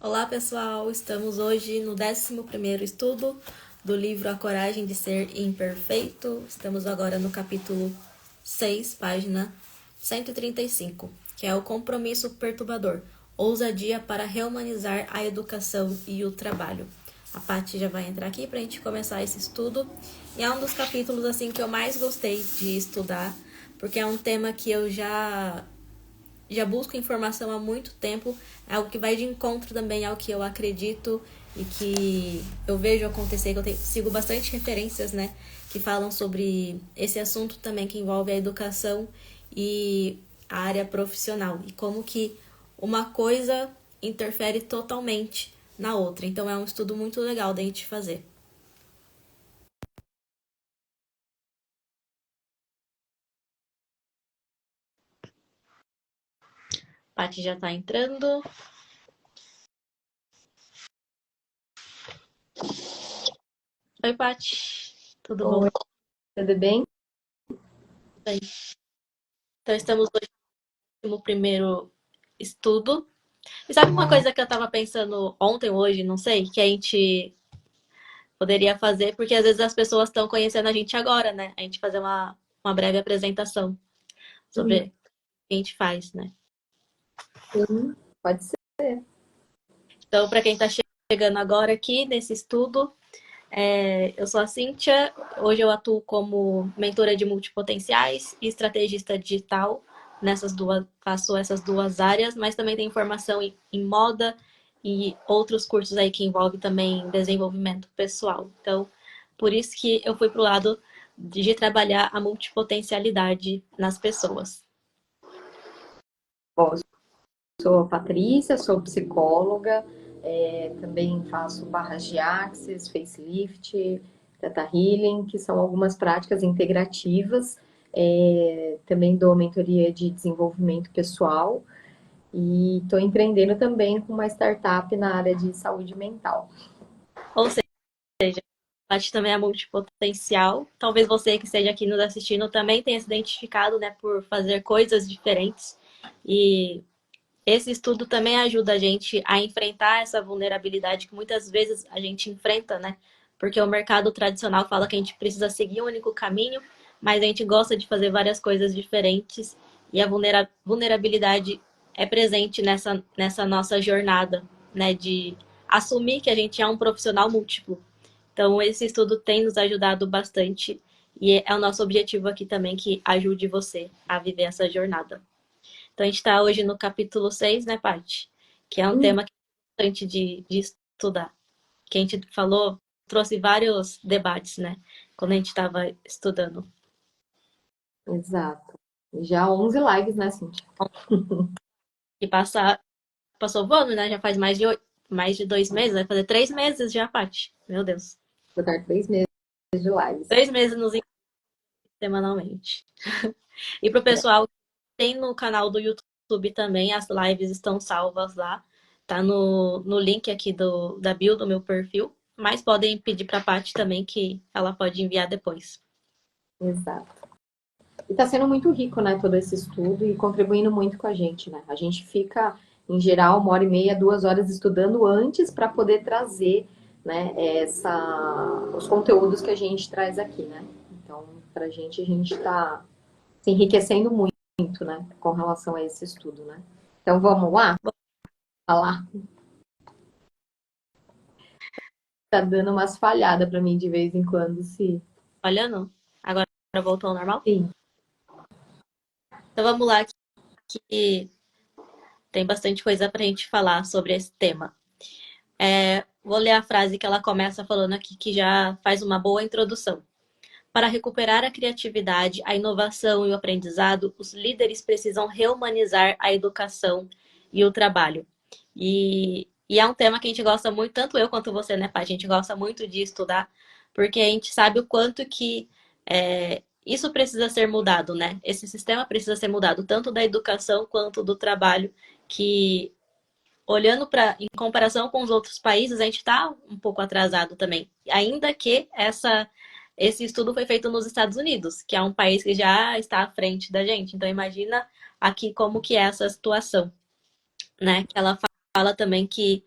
Olá pessoal, estamos hoje no 11º estudo do livro A Coragem de Ser Imperfeito. Estamos agora no capítulo 6, página 135, que é o compromisso perturbador, ousadia para rehumanizar a educação e o trabalho. A Paty já vai entrar aqui para a gente começar esse estudo. E é um dos capítulos assim que eu mais gostei de estudar, porque é um tema que eu já busco informação há muito tempo, é algo que vai de encontro também ao que eu acredito e que eu vejo acontecer, que sigo bastante referências, né, que falam sobre esse assunto também que envolve a educação e a área profissional e como que uma coisa interfere totalmente na outra. Então é um estudo muito legal da gente fazer. Paty já tá entrando. Oi, Paty. Tudo bom? Oi, tudo bem? Bem. Então estamos hoje no primeiro estudo. E sabe uma coisa que eu tava pensando ontem, hoje, não sei, que a gente poderia fazer, porque às vezes as pessoas estão conhecendo a gente agora, né? A gente fazer uma breve apresentação sobre Sim, o que a gente faz, né? sim, pode ser. Então, para quem tá chegando agora aqui nesse estudo, eu sou a Cíntia, hoje eu atuo como mentora de multipotenciais e estrategista digital faço essas duas áreas, mas também tenho formação em moda e outros cursos aí que envolvem também desenvolvimento pessoal. Então, por isso que eu fui pro lado de trabalhar a multipotencialidade nas pessoas. Bom, eu sou a Patrícia, sou psicóloga, também faço barras de axis, facelift, Theta Healing, que são algumas práticas integrativas. Também dou mentoria de desenvolvimento pessoal e estou empreendendo também com uma startup na área de saúde mental. Ou seja, a gente também é multipotencial. Talvez você que esteja aqui nos assistindo também tenha se identificado, né, por fazer coisas diferentes. E esse estudo também ajuda a gente a enfrentar essa vulnerabilidade que muitas vezes a gente enfrenta, né? Porque o mercado tradicional fala que a gente precisa seguir um único caminho, mas a gente gosta de fazer várias coisas diferentes e a vulnerabilidade é presente nessa nossa jornada, né? De assumir que a gente é um profissional múltiplo. Então, esse estudo tem nos ajudado bastante e é o nosso objetivo aqui também que ajude você a viver essa jornada. Então, a gente está hoje no capítulo 6, né, Paty? Que é um tema que é importante de estudar. Que a gente falou, trouxe vários debates, né? Quando a gente estava estudando. Exato. Já 11 lives, né, Cintia? E passou voando, né? Já faz mais de 2 meses, vai fazer 3 meses já, Paty. Meu Deus. Vou dar 3 meses de lives. 3 meses nos encontros semanalmente. E pro pessoal que tem no canal do YouTube também, as lives estão salvas lá. Tá no link aqui da bio do meu perfil. Mas podem pedir pra Paty também que ela pode enviar depois. Exato. E está sendo muito rico, né, todo esse estudo e contribuindo muito com a gente, né? A gente fica, em geral, 1h30, 2 horas estudando antes para poder trazer, né, os conteúdos que a gente traz aqui, né? Então, para a gente está se enriquecendo muito, né, com relação a esse estudo, né? Então, vamos lá? Falar. Tá dando umas falhadas para mim de vez em quando, se. Olhando, agora voltou ao normal. Sim, Então vamos lá, que tem bastante coisa pra gente falar sobre esse tema. Vou ler a frase que ela começa falando aqui, que já faz uma boa introdução. Para recuperar a criatividade, a inovação e o aprendizado, os líderes precisam reumanizar a educação e o trabalho. E é um tema que a gente gosta muito, tanto eu quanto você, né, Paty? A gente gosta muito de estudar, porque a gente sabe o quanto que isso precisa ser mudado, né? Esse sistema precisa ser mudado, tanto da educação quanto do trabalho, que olhando em comparação com os outros países, a gente está um pouco atrasado também. Ainda que esse estudo foi feito nos Estados Unidos, que é um país que já está à frente da gente. Então imagina aqui como que é essa situação, né? Que ela fala também que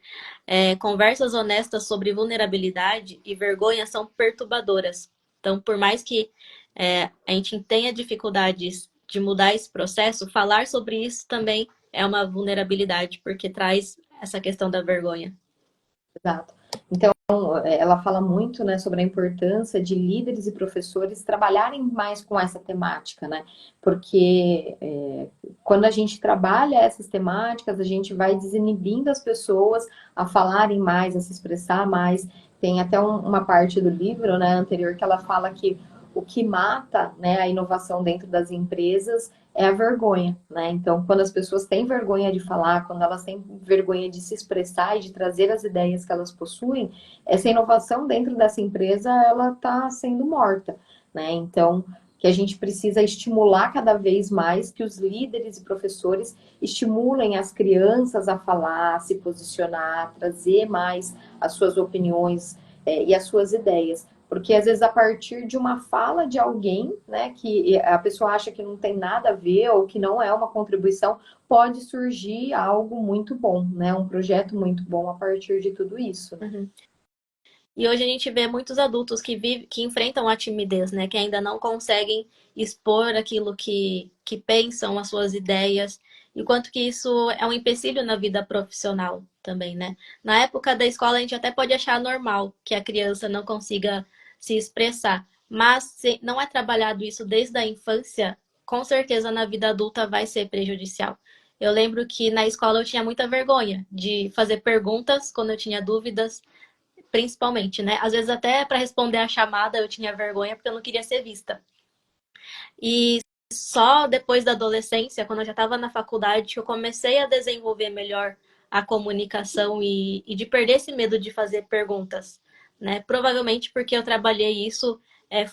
conversas honestas sobre vulnerabilidade e vergonha são perturbadoras. Então, por mais que a gente tenha dificuldades de mudar esse processo, falar sobre isso também é uma vulnerabilidade, porque traz essa questão da vergonha. Exato. Então, ela fala muito, né, sobre a importância de líderes e professores trabalharem mais com essa temática, né? Porque quando a gente trabalha essas temáticas, a gente vai desinibindo as pessoas a falarem mais, a se expressar mais. Tem até uma parte do livro, né, anterior que ela fala que o que mata, né, a inovação dentro das empresas é a vergonha, né? Então, quando as pessoas têm vergonha de falar, quando elas têm vergonha de se expressar e de trazer as ideias que elas possuem, essa inovação dentro dessa empresa, ela está sendo morta, né? Então, que a gente precisa estimular cada vez mais que os líderes e professores estimulem as crianças a falar, a se posicionar, a trazer mais as suas opiniões e as suas ideias. Porque às vezes a partir de uma fala de alguém, né, que a pessoa acha que não tem nada a ver ou que não é uma contribuição, pode surgir algo muito bom, né, um projeto muito bom a partir de tudo isso, né? Uhum. E hoje a gente vê muitos adultos que enfrentam a timidez, né? Que ainda não conseguem expor aquilo que pensam, as suas ideias, e quanto que isso é um empecilho na vida profissional também, né? Na época da escola, a gente até pode achar normal que a criança não consiga se expressar, mas se não é trabalhado isso desde a infância, com certeza na vida adulta vai ser prejudicial. Eu lembro que na escola eu tinha muita vergonha de fazer perguntas quando eu tinha dúvidas, principalmente, né? Às vezes até para responder a chamada eu tinha vergonha porque eu não queria ser vista. E só depois da adolescência, quando eu já estava na faculdade, que eu comecei a desenvolver melhor a comunicação e de perder esse medo de fazer perguntas, né? Provavelmente porque eu trabalhei isso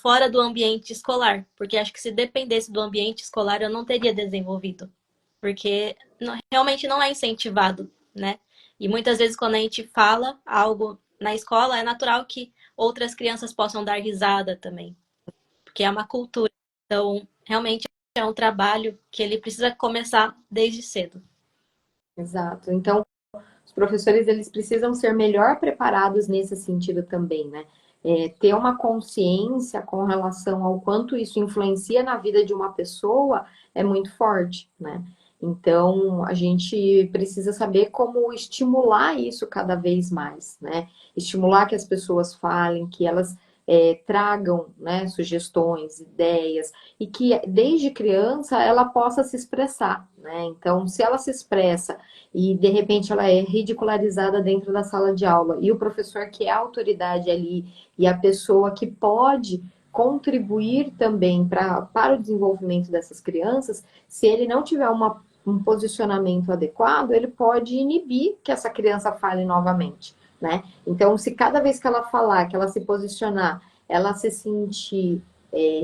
fora do ambiente escolar, porque acho que se dependesse do ambiente escolar eu não teria desenvolvido, porque realmente não é incentivado, né? E muitas vezes quando a gente fala algo na escola, é natural que outras crianças possam dar risada também, porque é uma cultura. Então, realmente é um trabalho que ele precisa começar desde cedo. Exato. Então, os professores eles precisam ser melhor preparados nesse sentido também, né? Ter uma consciência com relação ao quanto isso influencia na vida de uma pessoa é muito forte, né? Então, a gente precisa saber como estimular isso cada vez mais, né? Estimular que as pessoas falem, que elas tragam, né, sugestões, ideias, e que desde criança ela possa se expressar, né? Então, se ela se expressa e de repente ela é ridicularizada dentro da sala de aula e o professor que é a autoridade ali e a pessoa que pode contribuir também para o desenvolvimento dessas crianças, se ele não tiver um posicionamento adequado, ele pode inibir que essa criança fale novamente, né? Então, se cada vez que ela falar, que ela se posicionar, ela se sentir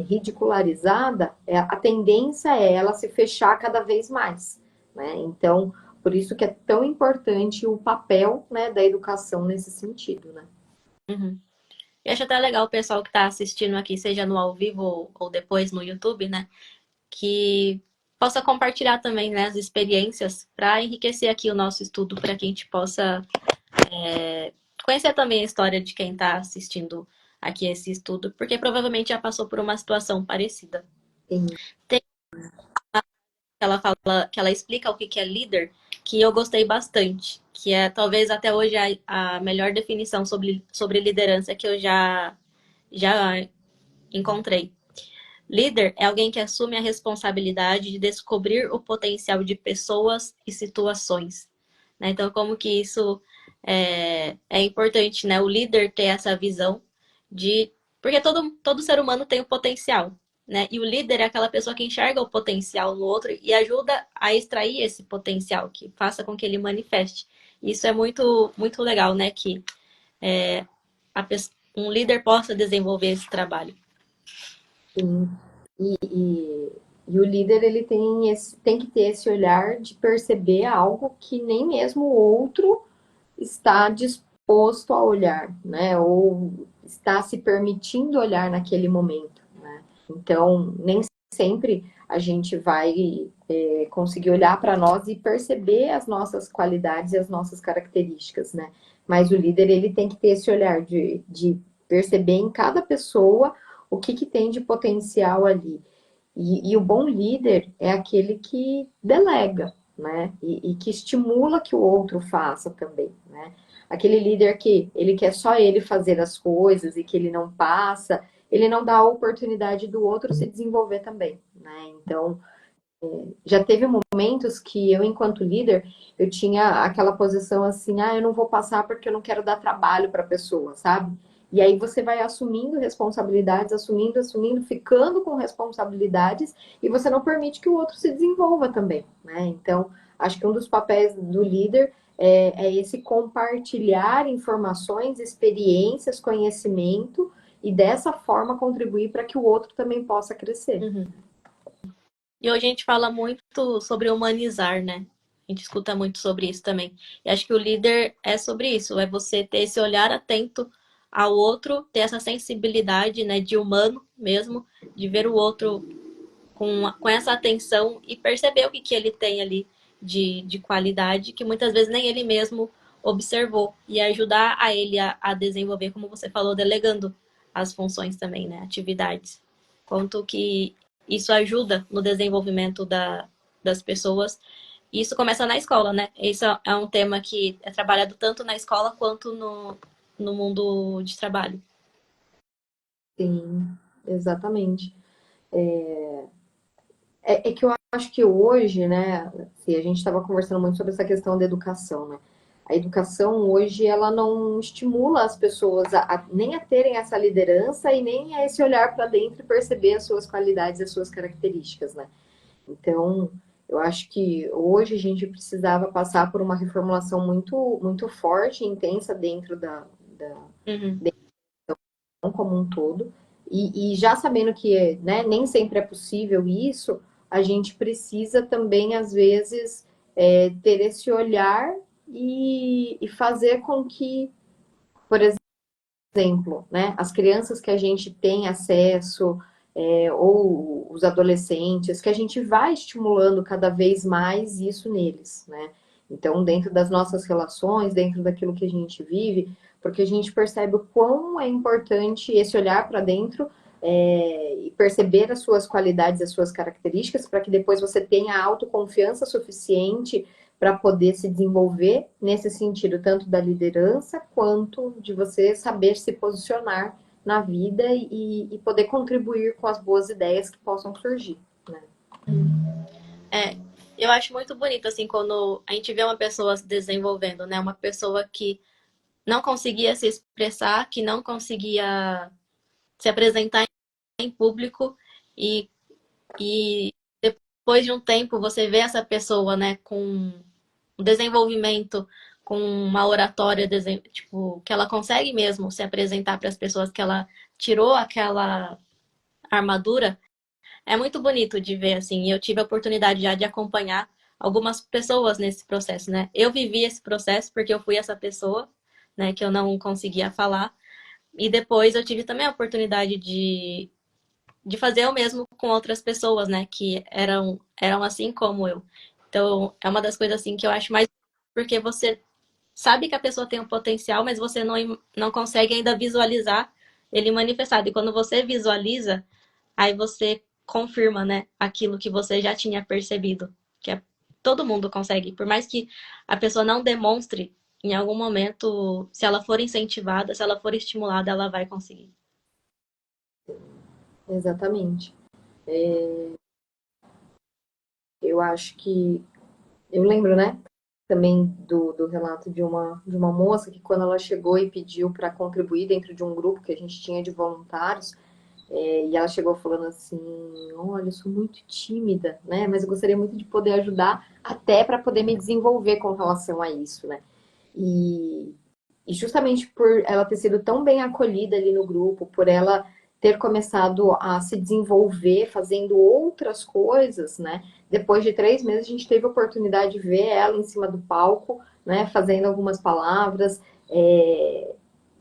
ridicularizada, a tendência é ela se fechar cada vez mais, né? Então, por isso que é tão importante o papel, né, da educação nesse sentido, né? Uhum. E acho até legal o pessoal que está assistindo aqui, seja no ao vivo ou depois no YouTube, né? Que possa compartilhar também, né, as experiências para enriquecer aqui o nosso estudo, para que a gente possa conhecer também a história de quem está assistindo aqui esse estudo, porque provavelmente já passou por uma situação parecida. Sim. Tem ela fala, que ela explica o que é líder, que eu gostei bastante, que é talvez até hoje a melhor definição sobre liderança que eu já encontrei. Líder é alguém que assume a responsabilidade de descobrir o potencial de pessoas e situações, né? Então, como que isso é importante, né? O líder ter essa visão de... Porque todo ser humano tem o potencial, né? E o líder é aquela pessoa que enxerga o potencial no outro e ajuda a extrair esse potencial, que faça com que ele manifeste. Isso é muito, muito legal, né? Que um líder possa desenvolver esse trabalho. Sim. E o líder ele tem que ter esse olhar de perceber algo que nem mesmo o outro está disposto a olhar, né? Ou está se permitindo olhar naquele momento, né? Então, nem sempre a gente vai conseguir olhar para nós e perceber as nossas qualidades e as nossas características, né? Mas o líder, ele tem que ter esse olhar de perceber em cada pessoa o que tem de potencial ali. E o bom líder é aquele que delega, né? E que estimula que o outro faça também, né? Aquele líder que ele quer só ele fazer as coisas e que ele não passa, ele não dá a oportunidade do outro se desenvolver também, né? Então, já teve momentos que eu, enquanto líder, eu tinha aquela posição assim, ah, eu não vou passar porque eu não quero dar trabalho para a pessoa, sabe? E aí você vai assumindo responsabilidades, assumindo, ficando com responsabilidades, e você não permite que o outro se desenvolva também, né? Então, acho que um dos papéis do líder é esse compartilhar informações, experiências, conhecimento, e dessa forma contribuir para que o outro também possa crescer. Uhum. E hoje a gente fala muito sobre humanizar, né? A gente escuta muito sobre isso também. E acho que o líder é sobre isso, é você ter esse olhar atento ao outro, ter essa sensibilidade, né, de humano mesmo, de ver o outro com essa atenção e perceber o que ele tem ali de qualidade, que muitas vezes nem ele mesmo observou, e ajudar a ele a desenvolver, como você falou, delegando as funções também, né, atividades. Quanto que isso ajuda no desenvolvimento das pessoas. E isso começa na escola, né? Isso é um tema que é trabalhado tanto na escola quanto no mundo de trabalho. Sim, exatamente. É que eu acho que hoje, né, assim, a gente estava conversando muito sobre essa questão da educação, né? A educação hoje, ela não estimula as pessoas nem a terem essa liderança e nem a esse olhar para dentro e perceber as suas qualidades e as suas características, né? Então, eu acho que hoje a gente precisava passar por uma reformulação muito forte e intensa dentro da Uhum. como um todo. E já sabendo que né, nem sempre é possível isso, a gente precisa também, às vezes, ter esse olhar e fazer com que, por exemplo, né, as crianças que a gente tem acesso, ou os adolescentes, que a gente vai estimulando cada vez mais isso neles, né? Então, dentro das nossas relações, dentro daquilo que a gente vive, porque a gente percebe o quão é importante esse olhar para dentro e perceber as suas qualidades, as suas características, para que depois você tenha autoconfiança suficiente para poder se desenvolver nesse sentido, tanto da liderança quanto de você saber se posicionar na vida e poder contribuir com as boas ideias que possam surgir, né? É, eu acho muito bonito, assim, quando a gente vê uma pessoa se desenvolvendo, né? Uma pessoa que não conseguia se expressar, que não conseguia se apresentar em público e depois de um tempo você vê essa pessoa, né, com um desenvolvimento, com uma oratória, tipo, que ela consegue mesmo se apresentar para as pessoas, que ela tirou aquela armadura. É muito bonito de ver, assim, e eu tive a oportunidade já de acompanhar algumas pessoas nesse processo, né? Eu vivi esse processo porque eu fui essa pessoa, né, que eu não conseguia falar, e depois eu tive também a oportunidade de fazer o mesmo com outras pessoas, né, que eram assim como eu. Então, é uma das coisas, assim, que eu acho mais porque você sabe que a pessoa tem um potencial, mas você não consegue ainda visualizar ele manifestado. E quando você visualiza, aí você confirma, né, aquilo que você já tinha percebido, que todo mundo consegue, por mais que a pessoa não demonstre, em algum momento, se ela for incentivada, se ela for estimulada, ela vai conseguir. Exatamente. Eu acho que. Eu lembro, né? Também do relato de uma moça que, quando ela chegou e pediu para contribuir dentro de um grupo que a gente tinha de voluntários, e ela chegou falando assim: Olha, eu sou muito tímida, né? Mas eu gostaria muito de poder ajudar, até para poder me desenvolver com relação a isso, né? E, e justamente por ela ter sido tão bem acolhida ali no grupo, por ela ter começado a se desenvolver fazendo outras coisas, né? Depois de 3 meses, a gente teve a oportunidade de ver ela em cima do palco, né? Fazendo algumas palavras.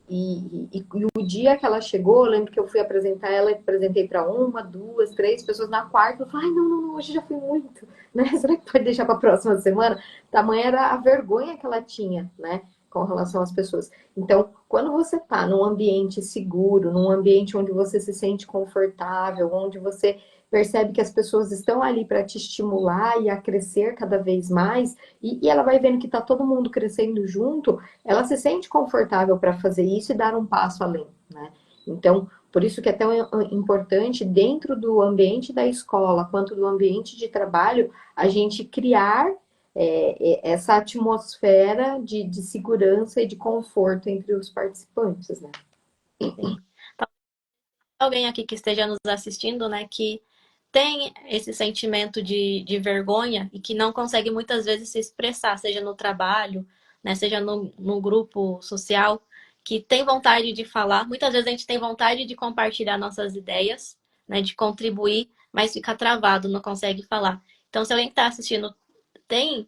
E o dia que ela chegou, eu lembro que eu fui apresentar ela, apresentei para uma, duas, três pessoas. Na quarta, eu falei, ai, não, não, não, hoje já fui muito, né? Será que pode deixar para a próxima semana? Tamanha era a vergonha que ela tinha, né? Com relação às pessoas. Então, quando você está num ambiente seguro, num ambiente onde você se sente confortável, onde você percebe que as pessoas estão ali para te estimular e a crescer cada vez mais, e ela vai vendo que está todo mundo crescendo junto, ela se sente confortável para fazer isso e dar um passo além, né? Então, por isso que é tão importante, dentro do ambiente da escola, quanto do ambiente de trabalho, a gente criar essa atmosfera de segurança e de conforto entre os participantes, né? Sim. Alguém aqui que esteja nos assistindo, né, que tem esse sentimento de vergonha e que não consegue muitas vezes se expressar, seja no trabalho, né, seja no grupo social, que tem vontade de falar. Muitas vezes a gente tem vontade de compartilhar nossas ideias, né, de contribuir, mas fica travado, não consegue falar. Então, se alguém que está assistindo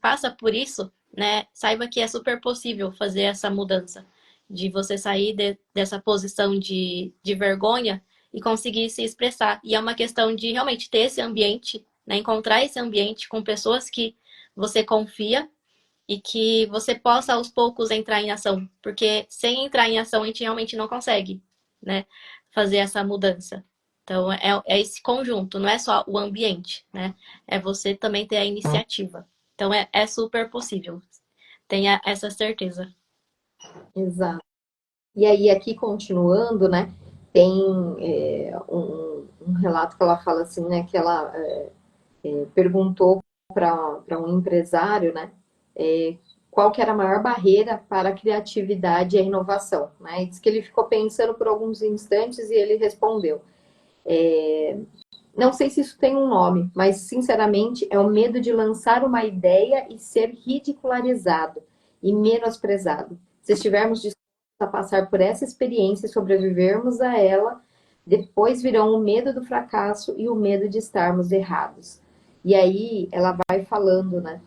passa por isso, né, saiba que é super possível fazer essa mudança, de você sair dessa posição de vergonha e conseguir se expressar. E é uma questão de realmente ter esse ambiente, né? Encontrar esse ambiente com pessoas que você confia e que você possa aos poucos entrar em ação, porque sem entrar em ação a gente realmente não consegue, né? Fazer essa mudança. Então é esse conjunto, não é só o ambiente, né? É você também ter a iniciativa. Então é super possível. Tenha essa certeza. Exato. E aí, aqui continuando, né? Tem um relato que ela fala assim, né? Que ela perguntou para um empresário, né? Qual que era a maior barreira para a criatividade e a inovação, né? E diz que ele ficou pensando por alguns instantes e ele respondeu: não sei se isso tem um nome, mas sinceramente é o medo de lançar uma ideia e ser ridicularizado e menosprezado. Se estivermos dispostos a passar por essa experiência e sobrevivermos a ela, depois virão o medo do fracasso e o medo de estarmos errados. E aí ela vai falando, né,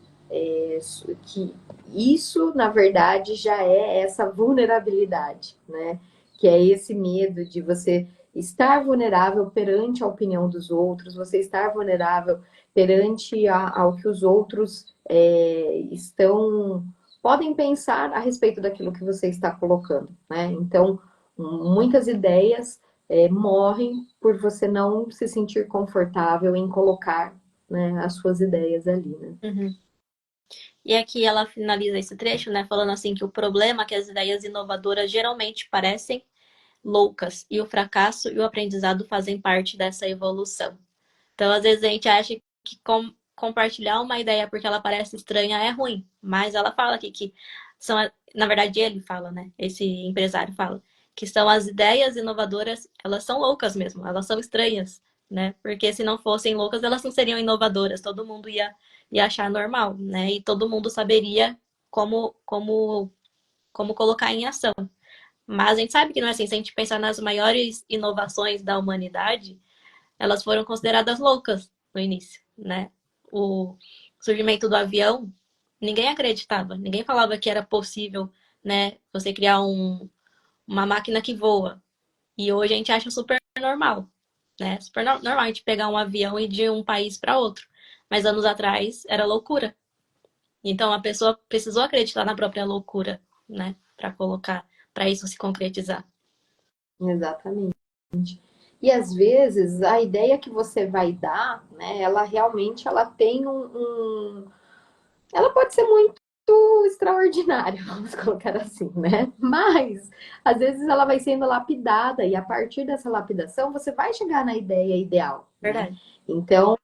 que isso, na verdade, já é essa vulnerabilidade, né? Que é esse medo de você estar vulnerável perante a opinião dos outros, você estar vulnerável perante ao que os outros podem pensar a respeito daquilo que você está colocando, né? Então, muitas ideias morrem por você não se sentir confortável em colocar, né, as suas ideias ali, né? Uhum. E aqui ela finaliza esse trecho, né, falando assim que o problema é que as ideias inovadoras geralmente parecem loucas e o fracasso e o aprendizado fazem parte dessa evolução. Então, às vezes a gente acha que compartilhar uma ideia porque ela parece estranha é ruim, mas ela fala aqui que são, na verdade ele fala, né? Esse empresário fala que são as ideias inovadoras, elas são loucas mesmo, elas são estranhas, né? Porque se não fossem loucas, elas não seriam inovadoras, todo mundo ia achar normal, né? E todo mundo saberia como como colocar em ação. Mas a gente sabe que não é assim, se a gente pensar nas maiores inovações da humanidade, elas foram consideradas loucas no início, né? O surgimento do avião, ninguém acreditava, ninguém falava que era possível, né, você criar uma máquina que voa. E hoje a gente acha super normal, né? Super normal a gente pegar um avião e ir de um país para outro. Mas anos atrás era loucura. Então a pessoa precisou acreditar na própria loucura, né, para colocar, para isso se concretizar. Exatamente. E às vezes a ideia que você vai dar, né, ela realmente ela tem ela pode ser muito extraordinária, vamos colocar assim, né? Mas às vezes ela vai sendo lapidada e a partir dessa lapidação você vai chegar na ideia ideal, né? Verdade. Então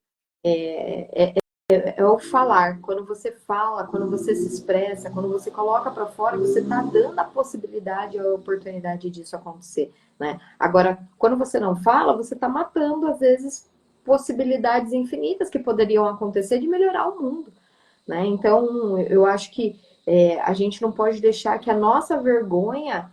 é o falar. Quando você fala, quando você se expressa, quando você coloca para fora, você está dando a possibilidade, a oportunidade disso acontecer, né? Agora, quando você não fala, você está matando às vezes possibilidades infinitas que poderiam acontecer de melhorar o mundo, né? Então, eu acho que a gente não pode deixar que a nossa vergonha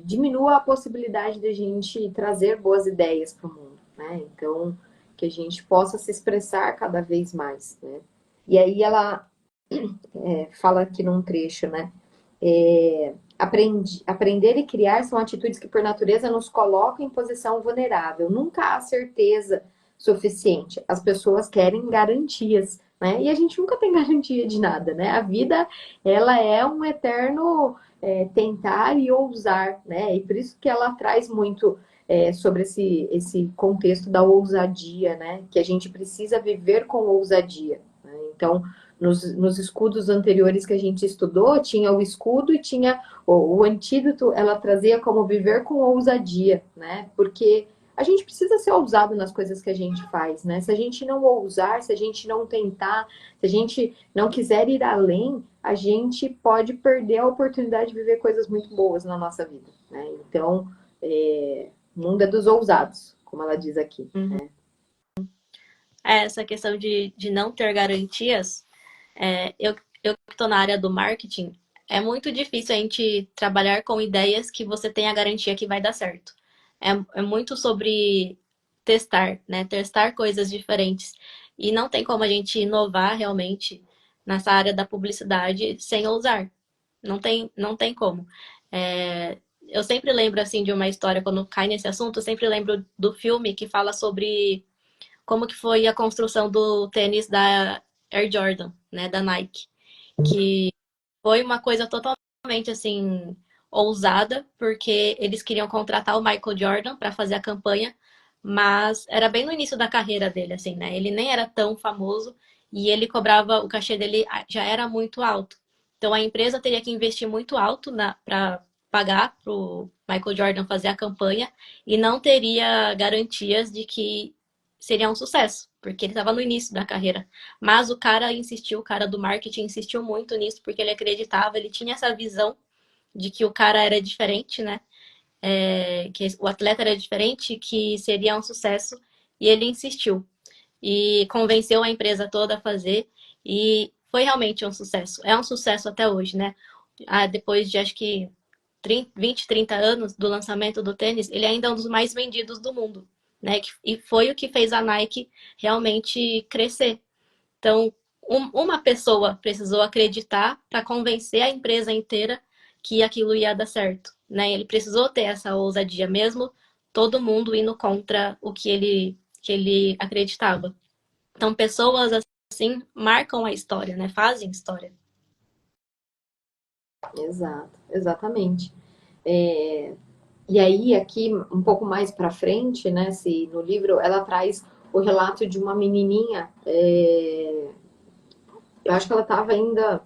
diminua a possibilidade de a gente trazer boas ideias para o mundo, né? Então, que a gente possa se expressar cada vez mais, né? E aí ela fala aqui num trecho, né? Aprender e criar são atitudes que, por natureza, nos colocam em posição vulnerável. Nunca há certeza suficiente. As pessoas querem garantias, né? E a gente nunca tem garantia de nada, né? A vida, ela é um eterno tentar e ousar, né? E por isso que ela traz muito sobre esse contexto da ousadia, né? Que a gente precisa viver com ousadia, né? Então, nos escudos anteriores que a gente estudou, tinha o escudo e tinha o antídoto, ela trazia como viver com ousadia, né? Porque a gente precisa ser ousado nas coisas que a gente faz, né? Se a gente não ousar, se a gente não tentar, se a gente não quiser ir além, a gente pode perder a oportunidade de viver coisas muito boas na nossa vida, né? Então, o mundo é dos ousados, como ela diz aqui. Uhum. Essa questão de não ter garantias, eu que estou na área do marketing, é muito difícil a gente trabalhar com ideias que você tem a garantia que vai dar certo. É muito sobre testar, né? Testar coisas diferentes. E não tem como a gente inovar realmente nessa área da publicidade sem ousar. Não tem como. Eu sempre lembro, assim, de uma história, quando cai nesse assunto, eu sempre lembro do filme que fala sobre como que foi a construção do tênis da Air Jordan, né, da Nike, que foi uma coisa totalmente assim ousada, porque eles queriam contratar o Michael Jordan para fazer a campanha, mas era bem no início da carreira dele, assim, né? Ele nem era tão famoso e ele cobrava, o cachê dele já era muito alto. Então a empresa teria que investir muito alto para pagar para o Michael Jordan fazer a campanha e não teria garantias de que seria um sucesso, porque ele estava no início da carreira. Mas o cara insistiu, o cara do marketing insistiu muito nisso, porque ele acreditava, ele tinha essa visão de que o cara era diferente, né? Que o atleta era diferente, que seria um sucesso, e ele insistiu. E convenceu a empresa toda a fazer, e foi realmente um sucesso. É um sucesso até hoje, né? Depois de acho que 20, 30 anos do lançamento do tênis, ele ainda é um dos mais vendidos do mundo, né? E foi o que fez a Nike realmente crescer. Então, uma pessoa precisou acreditar para convencer a empresa inteira que aquilo ia dar certo, né? Ele precisou ter essa ousadia mesmo, todo mundo indo contra o que ele acreditava. Então, pessoas assim marcam a história, né? Fazem história. Exato, exatamente. E aí, aqui, um pouco mais para frente, né, se, no livro, ela traz o relato de uma menininha, eu acho que ela estava ainda,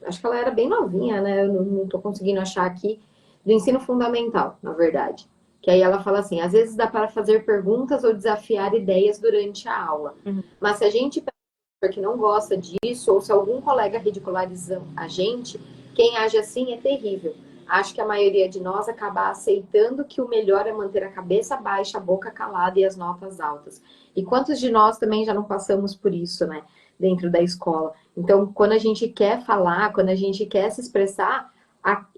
acho que ela era bem novinha, né, eu não estou conseguindo achar aqui, do ensino fundamental, na verdade. Que aí ela fala assim, às vezes dá para fazer perguntas ou desafiar ideias durante a aula, Uhum. mas se a gente que não gosta disso, ou se algum colega ridiculariza a gente, quem age assim é terrível. Acho que a maioria de nós acaba aceitando que o melhor é manter a cabeça baixa, a boca calada e as notas altas. E quantos de nós também já não passamos por isso, né? Dentro da escola. Então, quando a gente quer falar, quando a gente quer se expressar,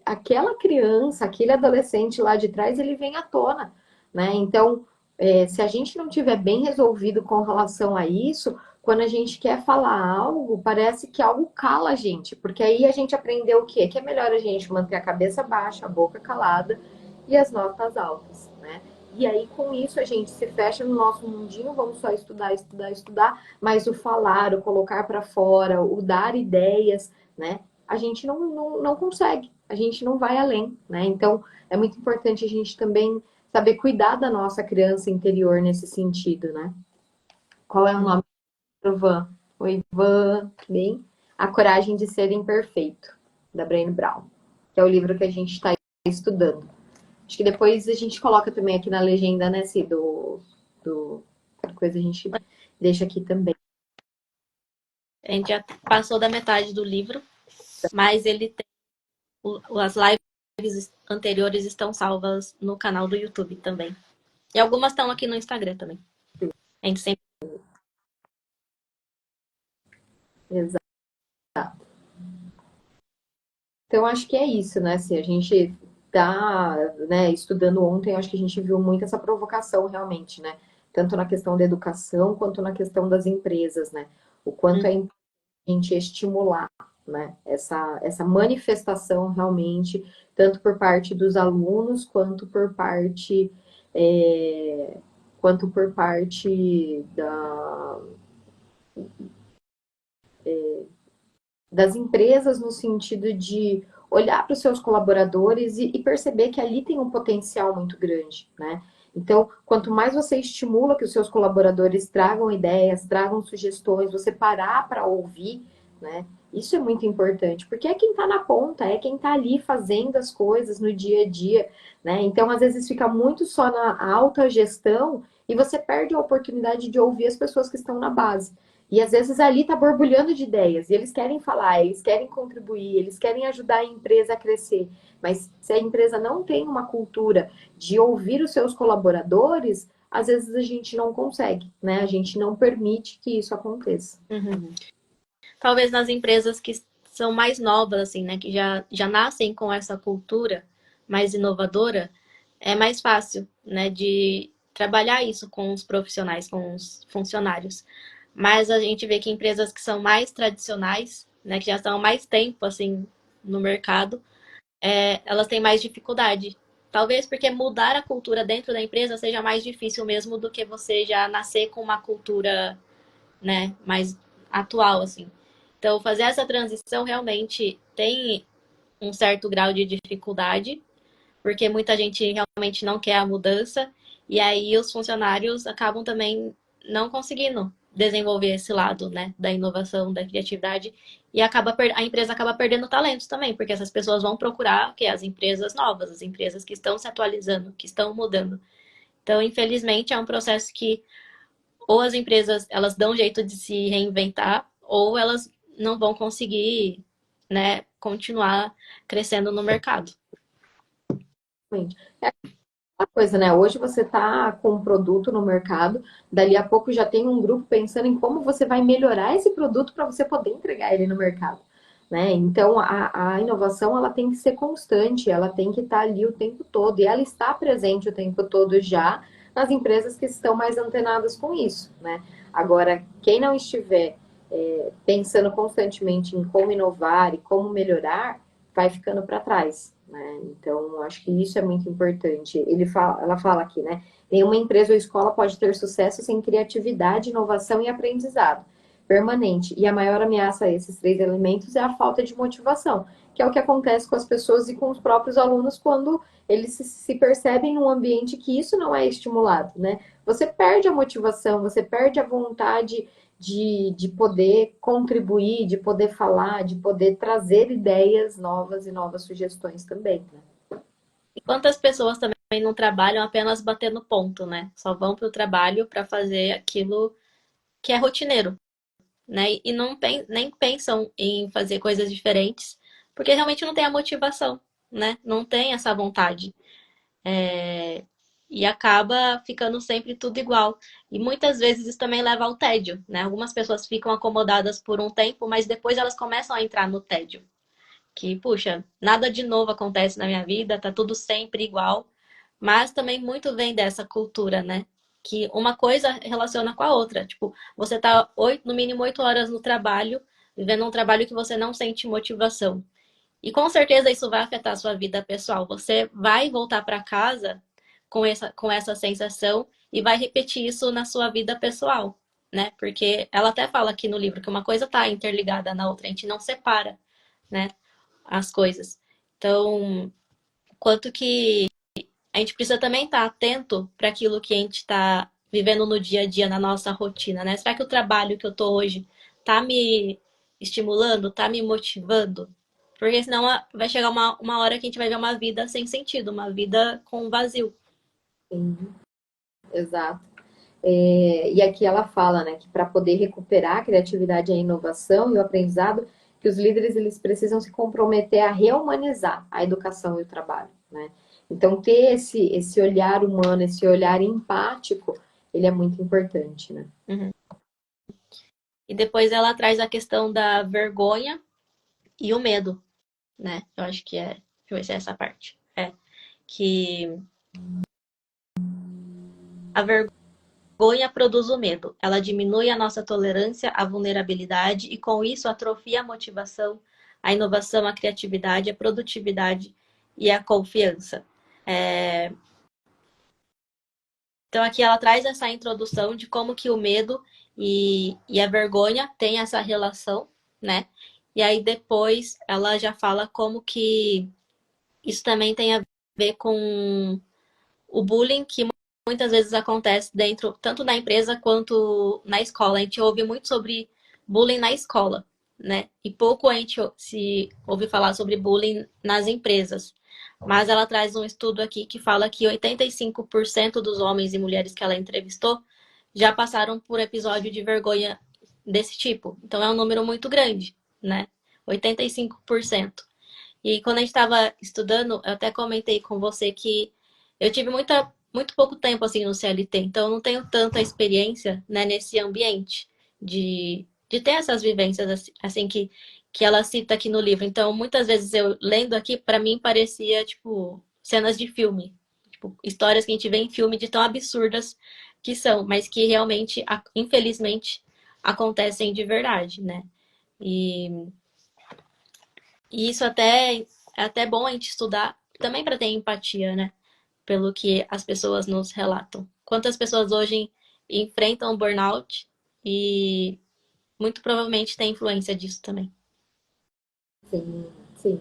aquela criança, aquele adolescente lá de trás, ele vem à tona, né? Então, se a gente não tiver bem resolvido com relação a isso, quando a gente quer falar algo, parece que algo cala a gente, porque aí a gente aprendeu o quê? Que é melhor a gente manter a cabeça baixa, a boca calada e as notas altas, né? E aí, com isso, a gente se fecha no nosso mundinho, vamos só estudar, estudar, estudar, mas o falar, o colocar para fora, o dar ideias, né? A gente não consegue, a gente não vai além, né? Então, é muito importante a gente também saber cuidar da nossa criança interior nesse sentido, né? Qual é o nome do Ivan? O Ivan, bem, A Coragem de Ser Imperfeito, da Brené Brown, que é o livro que a gente está estudando. Acho que depois a gente coloca também aqui na legenda, né, Cid, do coisa a gente deixa aqui também. A gente já passou da metade do livro, mas ele tem as lives anteriores estão salvas no canal do YouTube também. E algumas estão aqui no Instagram também. A gente sempre. Exato. Então, acho que é isso, né? Se a gente tá, né, estudando ontem, acho que a gente viu muito essa provocação realmente, né? Tanto na questão da educação quanto na questão das empresas, né? O quanto é importante a gente estimular, né? Essa manifestação realmente, tanto por parte dos alunos, é, quanto por parte das empresas, no sentido de olhar para os seus colaboradores e perceber que ali tem um potencial muito grande, né? Então, quanto mais você estimula que os seus colaboradores tragam ideias, tragam sugestões, você parar para ouvir, né? Isso é muito importante, porque é quem está na ponta, é quem está ali fazendo as coisas no dia a dia, né? Então, às vezes, fica muito só na alta gestão e você perde a oportunidade de ouvir as pessoas que estão na base. E às vezes ali está borbulhando de ideias, e eles querem falar, eles querem contribuir, eles querem ajudar a empresa a crescer. Mas se a empresa não tem uma cultura de ouvir os seus colaboradores, às vezes a gente não consegue, né? A gente não permite que isso aconteça. Uhum. Talvez nas empresas que são mais novas, assim, né? Que já nascem com essa cultura mais inovadora, é mais fácil, né? De trabalhar isso com os profissionais, com os funcionários. Mas a gente vê que empresas que são mais tradicionais, né? Que já estão há mais tempo, assim, no mercado, elas têm mais dificuldade. Talvez porque mudar a cultura dentro da empresa seja mais difícil mesmo do que você já nascer com uma cultura, né, mais atual, assim. Então, fazer essa transição realmente tem um certo grau de dificuldade, porque muita gente realmente não quer a mudança, e aí os funcionários acabam também não conseguindo desenvolver esse lado, né, da inovação, da criatividade, e a empresa acaba perdendo talentos também, porque essas pessoas vão procurar que as empresas novas, as empresas que estão se atualizando, que estão mudando. Então, infelizmente, é um processo que ou as empresas elas dão um jeito de se reinventar, ou elas não vão conseguir, né, continuar crescendo no mercado. É uma coisa, né? Hoje você está com um produto no mercado, dali a pouco já tem um grupo pensando em como você vai melhorar esse produto para você poder entregar ele no mercado. Né? Então, a inovação ela tem que ser constante, ela tem que estar ali o tempo todo, e ela está presente o tempo todo já nas empresas que estão mais antenadas com isso. Né? Agora, quem não estiver pensando constantemente em como inovar e como melhorar, vai ficando para trás. Né? Então, acho que isso é muito importante. Ela fala aqui, né? Nenhuma empresa ou escola pode ter sucesso sem criatividade, inovação e aprendizado permanente. E a maior ameaça a esses três elementos é a falta de motivação, que é o que acontece com as pessoas e com os próprios alunos quando eles se percebem num ambiente que isso não é estimulado, né? Você perde a motivação, você perde a vontade de poder contribuir, de poder falar, de poder trazer ideias novas e novas sugestões também, né? E quantas pessoas também não trabalham apenas batendo ponto, né? Só vão para o trabalho para fazer aquilo que é rotineiro, né? E não nem pensam em fazer coisas diferentes, porque realmente não tem a motivação, né? Não tem essa vontade. E acaba ficando sempre tudo igual. E muitas vezes isso também leva ao tédio, né? Algumas pessoas ficam acomodadas por um tempo, mas depois elas começam a entrar no tédio. Que, puxa, nada de novo acontece na minha vida, tá tudo sempre igual. Mas também muito vem dessa cultura, né? Que uma coisa relaciona com a outra. Tipo, você tá no mínimo 8 horas no trabalho, vivendo um trabalho que você não sente motivação. E com certeza isso vai afetar a sua vida pessoal. Você vai voltar para casa com essa sensação e vai repetir isso na sua vida pessoal, né? Porque ela até fala aqui no livro que uma coisa está interligada na outra, a gente não separa, né, as coisas. Então, quanto que a gente precisa também estar atento para aquilo que a gente está vivendo no dia a dia, na nossa rotina, né? Será que o trabalho que eu tô hoje tá me estimulando, tá me motivando? Porque senão vai chegar uma hora que a gente vai ver uma vida sem sentido, uma vida com vazio. Sim, exato. E aqui ela fala, né, que para poder recuperar a criatividade, a inovação e o aprendizado, que os líderes eles precisam se comprometer a reumanizar a educação e o trabalho, né? Então ter esse olhar humano, esse olhar empático, ele é muito importante, né? Uhum. E depois ela traz a questão da vergonha e o medo, né? Eu acho que é. Deixa eu ver se é essa parte. É. Que a vergonha produz o medo. Ela diminui a nossa tolerância à vulnerabilidade e, com isso, atrofia a motivação, a inovação, a criatividade, a produtividade e a confiança. Então aqui ela traz essa introdução de como que o medo e a vergonha têm essa relação, né? E aí depois ela já fala como que isso também tem a ver com o bullying que muitas vezes acontece dentro, tanto da empresa quanto na escola. A gente ouve muito sobre bullying na escola, né? E pouco a gente se ouve falar sobre bullying nas empresas. Mas ela traz um estudo aqui que fala que 85% dos homens e mulheres que ela entrevistou já passaram por episódio de vergonha desse tipo. Então é um número muito grande, né? 85%. E quando a gente estava estudando, eu até comentei com você que eu tive muito pouco tempo assim no CLT, então eu não tenho tanta experiência, né, nesse ambiente de ter essas vivências assim que ela cita aqui no livro. Então, muitas vezes eu lendo aqui, para mim parecia tipo cenas de filme, tipo histórias que a gente vê em filme de tão absurdas que são, mas que realmente, infelizmente, acontecem de verdade, né? E e isso é até bom a gente estudar também para ter empatia, né? Pelo que as pessoas nos relatam. Quantas pessoas hoje enfrentam burnout e muito provavelmente tem influência disso também. Sim, sim.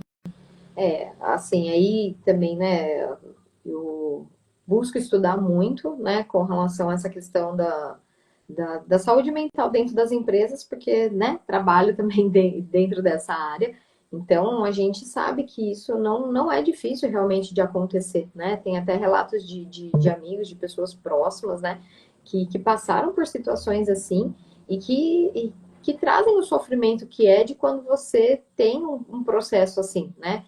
Assim, aí também, né, eu busco estudar muito, né, com relação a essa questão da saúde mental dentro das empresas, porque, né, trabalho também dentro dessa área. Então, a gente sabe que isso não é difícil realmente de acontecer, né? Tem até relatos de amigos, de pessoas próximas, né, que passaram por situações assim e que trazem o sofrimento que é de quando você tem um processo assim, né?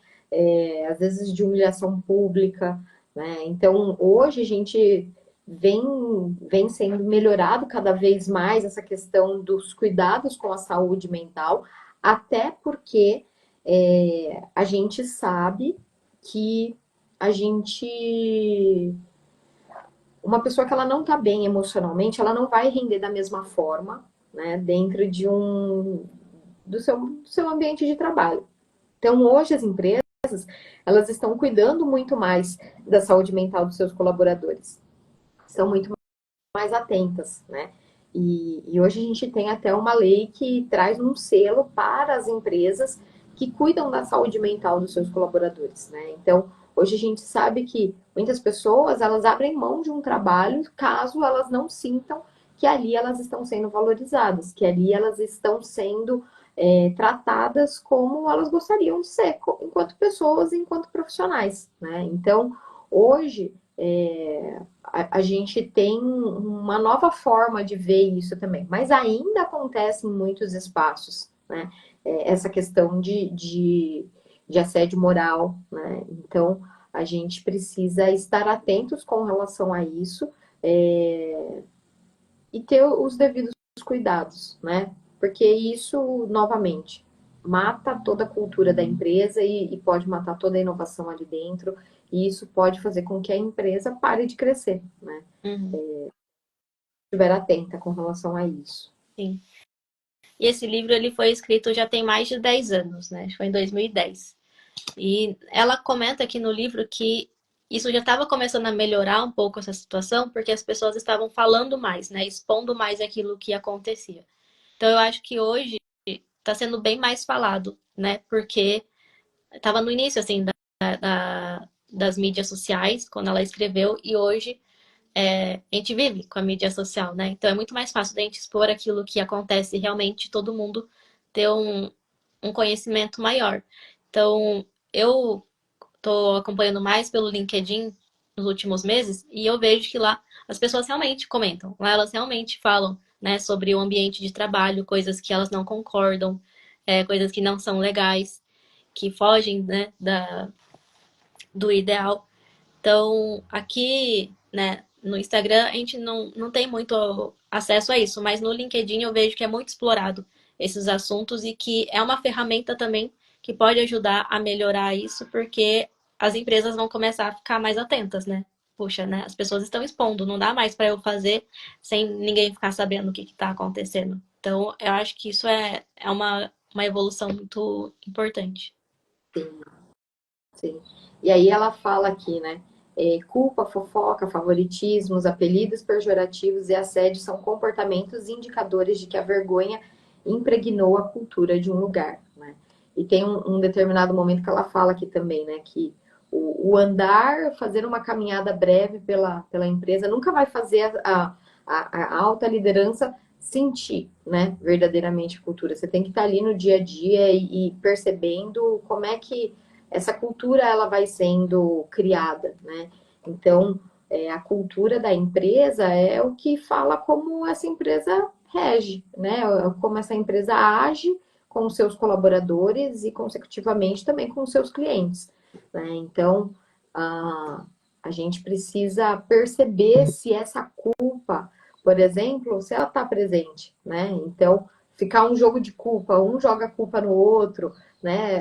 Às vezes de humilhação pública, né? Então, hoje a gente vem sendo melhorado cada vez mais essa questão dos cuidados com a saúde mental, até porque a gente sabe que a gente. Uma pessoa que ela não está bem emocionalmente, ela não vai render da mesma forma, né, dentro do seu ambiente de trabalho. Então, hoje as empresas elas estão cuidando muito mais da saúde mental dos seus colaboradores. Estão muito mais atentas, né? E hoje a gente tem até uma lei que traz um selo para as empresas que cuidam da saúde mental dos seus colaboradores, né? Então, hoje a gente sabe que muitas pessoas, elas abrem mão de um trabalho caso elas não sintam que ali elas estão sendo valorizadas, que ali elas estão sendo tratadas como elas gostariam de ser, enquanto pessoas, enquanto profissionais, né? Então, hoje, a gente tem uma nova forma de ver isso também, mas ainda acontece em muitos espaços, né? Essa questão de assédio moral, né? Então, a gente precisa estar atentos com relação a isso e ter os devidos cuidados, né? Porque isso, novamente, mata toda a cultura da empresa e pode matar toda a inovação ali dentro, e isso pode fazer com que a empresa pare de crescer, né? Uhum, Estiver atenta com relação a isso. sim. E esse livro ele foi escrito já tem mais de 10 anos, né? Foi em 2010. E ela comenta aqui no livro que isso já estava começando a melhorar um pouco essa situação, porque as pessoas estavam falando mais, né? Expondo mais aquilo que acontecia. Então eu acho que hoje está sendo bem mais falado, né? Porque estava no início, assim, das mídias sociais, quando ela escreveu, e hoje a gente vive com a mídia social, né? Então é muito mais fácil da gente expor aquilo que acontece e realmente todo mundo ter um conhecimento maior. Então, eu tô acompanhando mais pelo LinkedIn nos últimos meses e eu vejo que lá as pessoas realmente comentam, lá elas realmente falam, né, sobre o ambiente de trabalho, coisas que elas não concordam, coisas que não são legais, que fogem, né, do ideal. Então, aqui, né, no Instagram a gente não tem muito acesso a isso, mas no LinkedIn eu vejo que é muito explorado esses assuntos e que é uma ferramenta também que pode ajudar a melhorar isso, porque as empresas vão começar a ficar mais atentas, né? Puxa, né? As pessoas estão expondo, não dá mais para eu fazer sem ninguém ficar sabendo o que está acontecendo. Então, eu acho que isso é uma evolução muito importante. Sim. E aí ela fala aqui, né? Culpa, fofoca, favoritismos, apelidos pejorativos e assédio são comportamentos indicadores de que a vergonha impregnou a cultura de um lugar, né? E tem um determinado momento que ela fala aqui também, né? Que o andar, fazer uma caminhada breve pela empresa nunca vai fazer a alta liderança sentir, né? Verdadeiramente a cultura. Você tem que estar ali no dia a dia e percebendo como é que essa cultura ela vai sendo criada, né? Então, a cultura da empresa é o que fala como essa empresa rege, né? Como essa empresa age com os seus colaboradores e, consecutivamente, também com os seus clientes, né? Então, a gente precisa perceber se essa culpa, por exemplo, se ela está presente, né? Então, ficar um jogo de culpa, um joga a culpa no outro, né?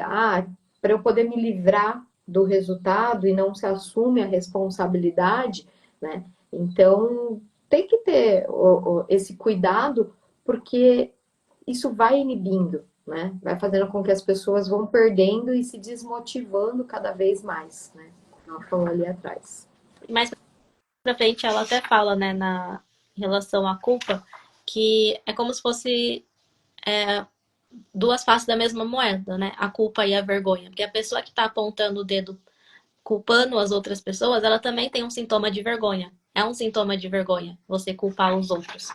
Para eu poder me livrar do resultado e não se assume a responsabilidade, né? Então, tem que ter esse cuidado, porque isso vai inibindo, né? Vai fazendo com que as pessoas vão perdendo e se desmotivando cada vez mais, né? Como ela falou ali atrás. Mais pra frente, ela até fala, né, em relação à culpa, que é como se fosse duas faces da mesma moeda, né? A culpa e a vergonha. Porque a pessoa que está apontando o dedo culpando as outras pessoas, ela também tem um sintoma de vergonha. É um sintoma de vergonha você culpar os outros,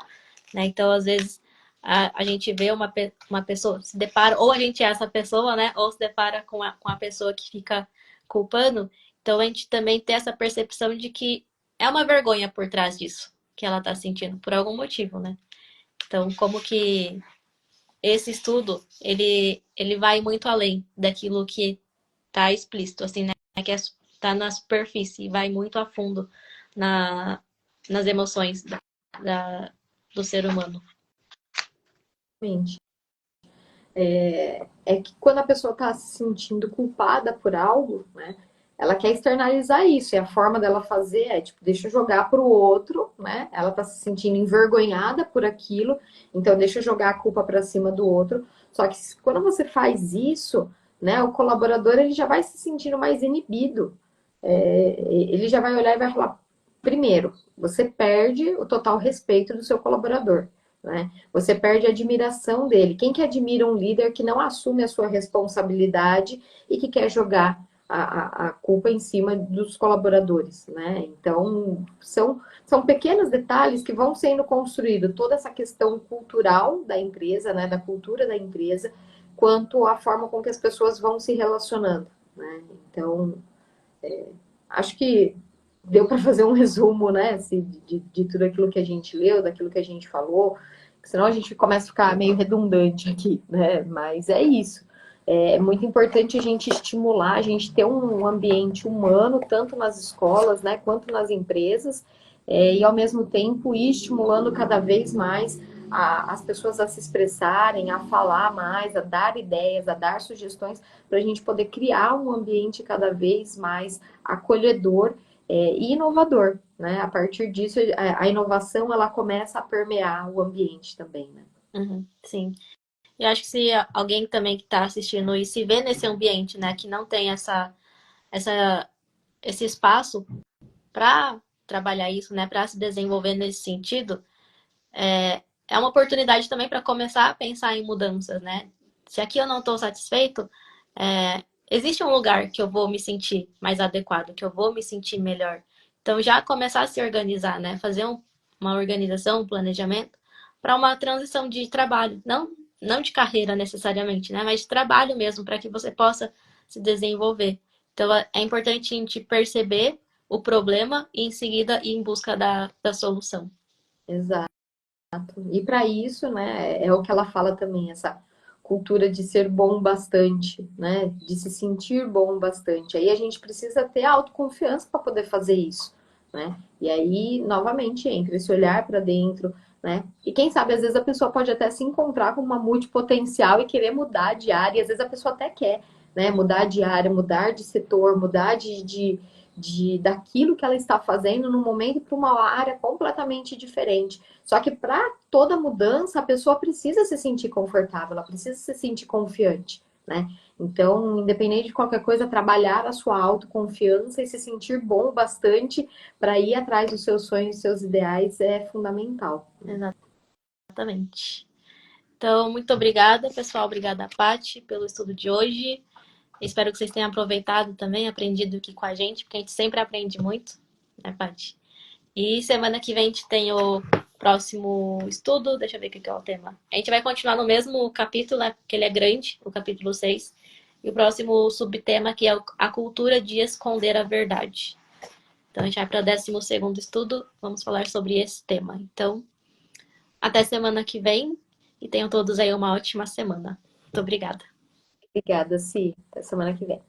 né? Então, às vezes, a gente vê uma pessoa, se depara, ou a gente é essa pessoa, né? Ou se depara com a pessoa que fica culpando. Então, a gente também tem essa percepção de que é uma vergonha por trás disso, que ela tá sentindo, por algum motivo, né? Então, como que esse estudo, ele vai muito além daquilo que tá explícito, assim, né? Que tá na superfície e vai muito a fundo na, nas emoções do ser humano. Realmente. É que quando a pessoa está se sentindo culpada por algo, né? Ela quer externalizar isso, e a forma dela fazer é, tipo, deixa eu jogar para o outro, né? Ela está se sentindo envergonhada por aquilo, então deixa eu jogar a culpa para cima do outro. Só que quando você faz isso, né, o colaborador ele já vai se sentindo mais inibido. Ele já vai olhar e vai falar, primeiro, você perde o total respeito do seu colaborador, né? Você perde a admiração dele. Quem que admira um líder que não assume a sua responsabilidade e que quer jogar a culpa em cima dos colaboradores, né? Então, são pequenos detalhes que vão sendo construídos, toda essa questão cultural da empresa, né? Da cultura da empresa, quanto a forma com que as pessoas vão se relacionando, né? Então, acho que deu para fazer um resumo, né, assim, de tudo aquilo que a gente leu, daquilo que a gente falou, senão a gente começa a ficar meio redundante aqui, né? Mas é isso. É muito importante a gente estimular, a gente ter um ambiente humano, tanto nas escolas, né, quanto nas empresas, e ao mesmo tempo ir estimulando cada vez mais as pessoas a se expressarem, a falar mais, a dar ideias, a dar sugestões, para a gente poder criar um ambiente cada vez mais acolhedor e inovador, né? A partir disso, a inovação ela começa a permear o ambiente também, né? Uhum, sim. Eu acho que se alguém também que está assistindo e se vê nesse ambiente, né, que não tem essa, esse espaço para trabalhar isso, né, para se desenvolver nesse sentido, é uma oportunidade também para começar a pensar em mudanças, né? Se aqui eu não estou satisfeito, existe um lugar que eu vou me sentir mais adequado, que eu vou me sentir melhor. Então, já começar a se organizar, né? Fazer uma organização, um planejamento para uma transição de trabalho. Não de carreira necessariamente, né? Mas de trabalho mesmo, para que você possa se desenvolver. Então, é importante a gente perceber o problema e, em seguida, ir em busca da solução. Exato. E para isso, né, é o que ela fala também, essa cultura de ser bom bastante, né, de se sentir bom bastante. Aí a gente precisa ter autoconfiança para poder fazer isso, né? E aí, novamente, entra esse olhar para dentro, né? E quem sabe, às vezes a pessoa pode até se encontrar com uma multipotencial e querer mudar de área, e às vezes a pessoa até quer, né, mudar de área, mudar de setor, mudar daquilo que ela está fazendo no momento para uma área completamente diferente. Só que para toda mudança, a pessoa precisa se sentir confortável, ela precisa se sentir confiante, né? Então, independente de qualquer coisa, trabalhar a sua autoconfiança e se sentir bom bastante para ir atrás dos seus sonhos, dos seus ideais é fundamental. Exatamente. Então, muito obrigada, pessoal. Obrigada, Paty, pelo estudo de hoje. Espero que vocês tenham aproveitado também, aprendido aqui com a gente, porque a gente sempre aprende muito, né, Paty? E semana que vem a gente tem o próximo estudo. Deixa eu ver o que é o tema. A gente vai continuar no mesmo capítulo, né? Porque ele é grande, o capítulo 6. E o próximo subtema que é a cultura de esconder a verdade. Então a gente vai para o 12º estudo. Vamos falar sobre esse tema. Então, até semana que vem. E tenham todos aí uma ótima semana. Muito obrigada. Obrigada, Si. Até semana que vem.